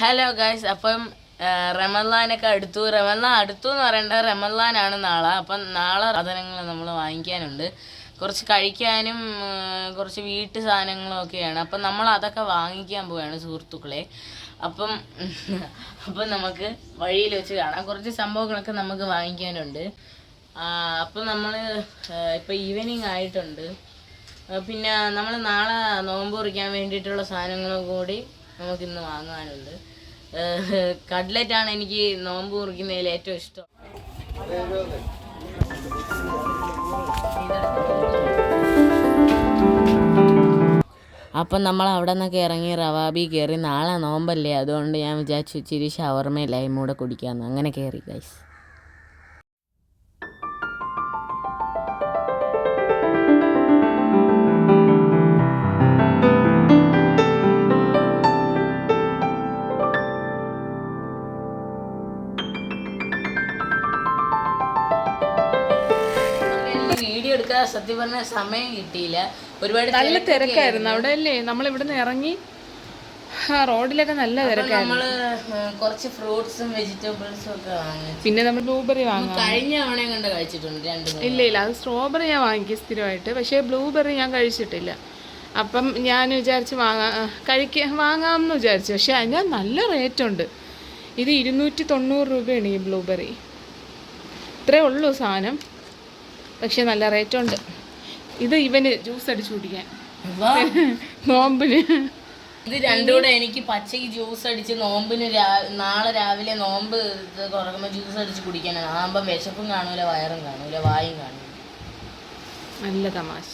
Hello guys, അപ്പം റമദാനൊക്കെ റമദാൻ അടുത്തു എന്ന് പറയേണ്ട റമദാനാണ് നാളെ. അപ്പം നാളെ സാധനങ്ങൾ നമ്മൾ വാങ്ങിക്കാനുണ്ട്. കുറച്ച് കഴിക്കാനും കുറച്ച് വീട്ടു സാധനങ്ങളും ഒക്കെയാണ്. അപ്പം നമ്മൾ അതൊക്കെ വാങ്ങിക്കാൻ പോവുകയാണ് സുഹൃത്തുക്കളെ. അപ്പം നമുക്ക് വഴിയിൽ വെച്ച് കാണാം. കുറച്ച് സംഭവങ്ങളൊക്കെ നമുക്ക് വാങ്ങിക്കാനുണ്ട്. അപ്പം നമ്മൾ ഇപ്പം ഈവനിങ് ആയിട്ടുണ്ട്. പിന്നെ നമ്മൾ നാളെ നോമ്പ് കുറിക്കാൻ വേണ്ടിയിട്ടുള്ള സാധനങ്ങളും കൂടി നമുക്കിന്ന് വാങ്ങാനുണ്ട്. കട്ട്ലറ്റാണ് എനിക്ക് നോമ്പ് കുറിക്കുന്നതിൽ ഏറ്റവും ഇഷ്ടം. അപ്പം നമ്മൾ അവിടെ നിന്നൊക്കെ ഇറങ്ങി റവാബി കയറി. നാളെ നോമ്പല്ലേ, അതുകൊണ്ട് ഞാൻ വിചാരിച്ചു ഇച്ചിരി ഷവർമ ലൈമും കൂടെ കുടിക്കാമെന്ന്. അങ്ങനെ കയറി ഗൈസ്. വീഡിയോ എടുക്കാൻ സത്യം പറഞ്ഞ സമയം കിട്ടിയില്ല. ഒരുപാട് നല്ല തിരക്കായിരുന്നു അവിടെ അല്ലേ. നമ്മൾ ഇവിടുന്ന് ഇറങ്ങി റോഡിലൊക്കെ നല്ല തിരക്കായിരുന്നു. നമ്മള് കുറച്ച് ഫ്രൂട്ട്സും വെജിറ്റബിൾസും ഒക്കെ വാങ്ങി. പിന്നെ നമ്മൾ ബ്ലൂബെറി വാങ്ങാം. കഴിഞ്ഞ തവണയും കണ്ട് കഴിച്ചിട്ടുണ്ട് ഇല്ല അത് സ്ട്രോബെറി ഞാൻ വാങ്ങിക്കും സ്ഥിരമായിട്ട്. പക്ഷേ ബ്ലൂബെറി ഞാൻ കഴിച്ചിട്ടില്ല. അപ്പം ഞാൻ വിചാരിച്ച് വാങ്ങാമെന്ന് വിചാരിച്ചു. പക്ഷെ അതിന് നല്ല റേറ്റ് ഉണ്ട്. ഇത് 290 രൂപയാണ് ഈ ബ്ലൂബെറി. ഇത്രേ ഉള്ളൂ സാധനം, പക്ഷെ നല്ല റേറ്റ് ഉണ്ട്. ഇത് ഇവന് ജ്യൂസ് അടിച്ചു കുടിക്കാൻ നോമ്പിന്. ഇത് രണ്ടും കൂടെ എനിക്ക് പച്ചയ്ക്ക് ജ്യൂസ് അടിച്ച് നോമ്പിന് നാളെ രാവിലെ നോമ്പ് തുറക്കുമ്പോൾ ജ്യൂസ് അടിച്ച് കുടിക്കാനാണ്. ആകുമ്പോൾ വിശപ്പും കാണൂല, വയറും കാണൂല, വായും കാണൂല. നല്ല തമാശ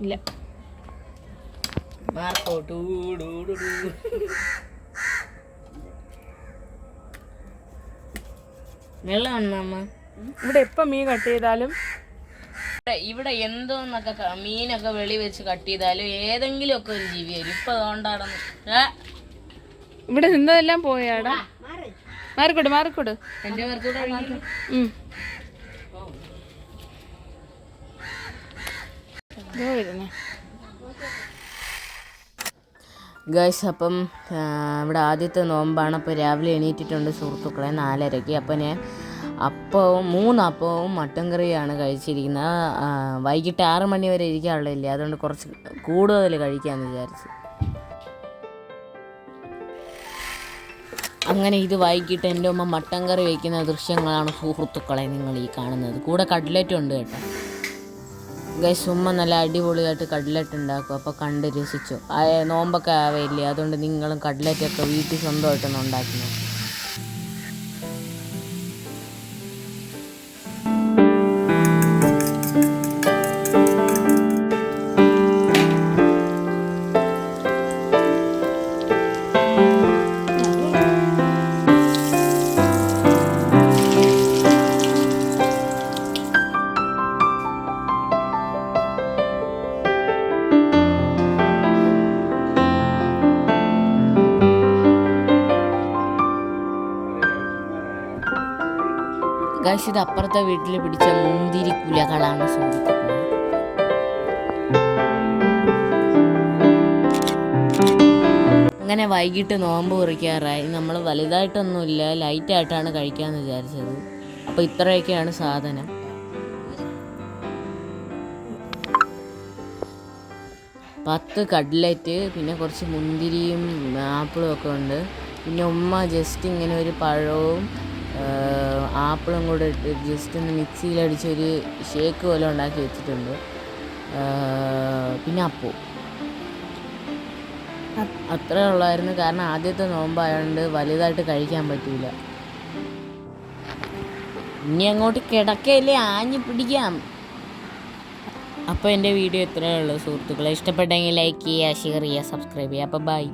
ഇല്ല. വെള്ളം ഇവിടെ എപ്പം മീൻ കട്ട് ചെയ്താലും ഇവിടെ എന്തോന്നൊക്കെ മീനൊക്കെ വെളി വെച്ച് കട്ട് ചെയ്താലും ഏതെങ്കിലും ഒക്കെ ഒരു ജീവി വരും. ഇപ്പൊ അതുകൊണ്ടാണെന്ന് ഇവിടെ നിന്നതെല്ലാം പോയാടാ. മാറിക്കൊട് എന്റെ പേർക്കൂടെ ഗൈസ്. അപ്പം ഇവിടെ ആദ്യത്തെ നോമ്പാണ്. അപ്പോൾ രാവിലെ എണീറ്റിട്ടുണ്ട് സുഹൃത്തുക്കളെ 4:30-ക്ക്. അപ്പോൾ ഞാൻ 3 അപ്പവും മട്ടൻ കറിയാണ് കഴിച്ചിരിക്കുന്നത്. വൈകിട്ട് 6 മണി വരെ ഇരിക്കാനുള്ളതില്ലേ, അതുകൊണ്ട് കുറച്ച് കൂടുതൽ കഴിക്കാമെന്ന് വിചാരിച്ചു. അങ്ങനെ ഇത് വൈകിട്ട് എൻ്റെ ഉമ്മ മട്ടൻ കറി വയ്ക്കുന്ന ദൃശ്യങ്ങളാണ് സുഹൃത്തുക്കളെ നിങ്ങൾ ഈ കാണുന്നത്. കൂടെ കട്ട്ലറ്റും ഉണ്ട് കേട്ടോ ഗൈസ്. ഉമ്മ നല്ല അടിപൊളിയായിട്ട് കട്ട്ലറ്റ് ഉണ്ടാക്കും. അപ്പോൾ കണ്ട് രസിച്ചു. നോമ്പൊക്കെ ആവേയില്ലേ, അതുകൊണ്ട് നിങ്ങളും കട്ട്ലറ്റൊക്കെ വീട്ടിൽ സ്വന്തമായിട്ടൊന്ന് ഉണ്ടാക്കി നോക്കും. ഗൈസ്, ഇത് അപ്പുറത്തെ വീട്ടിൽ പിടിച്ച മുന്തിരി കുലകളാണ് സുഹൃത്തുക്കളെ. അങ്ങനെ വൈകിട്ട് നോമ്പ് കുറിക്കാറായി. നമ്മൾ വലുതായിട്ടൊന്നുമില്ല, ലൈറ്റായിട്ടാണ് കഴിക്കാമെന്ന് വിചാരിച്ചത്. അപ്പോൾ ഇത്രയൊക്കെയാണ് സാധനം. പത്ത് കട്ട്ലറ്റ്, പിന്നെ കുറച്ച് മുന്തിരിയും ആപ്പിളും ഒക്കെ ഉണ്ട്. പിന്നെ ഉമ്മ ജസ്റ്റ് ഇങ്ങനെ ഒരു പഴവും ആപ്പിളും കൂടെ ഇട്ട് ജസ്റ്റ് ഒന്ന് മിക്സിയിലടിച്ചൊരു ഷേക്ക് പോലെ ഉണ്ടാക്കി വെച്ചിട്ടുണ്ട്. പിന്നെ അപ്പവും അത്രേ ഉള്ളായിരുന്നു. കാരണം ആദ്യത്തെ നോമ്പായതുകൊണ്ട് വലുതായിട്ട് കഴിക്കാൻ പറ്റില്ല. ഇനി അങ്ങോട്ട് കിടക്കയില്ലേ, ആഞ്ഞു പിടിക്കാം. അപ്പോൾ എൻ്റെ വീഡിയോ ഇത്രയേ ഉള്ളൂ സുഹൃത്തുക്കളെ. ഇഷ്ടപ്പെട്ടെങ്കിൽ ലൈക്ക് ചെയ്യുക, ഷെയർ ചെയ്യുക, സബ്സ്ക്രൈബ് ചെയ്യുക. അപ്പോൾ ബൈ.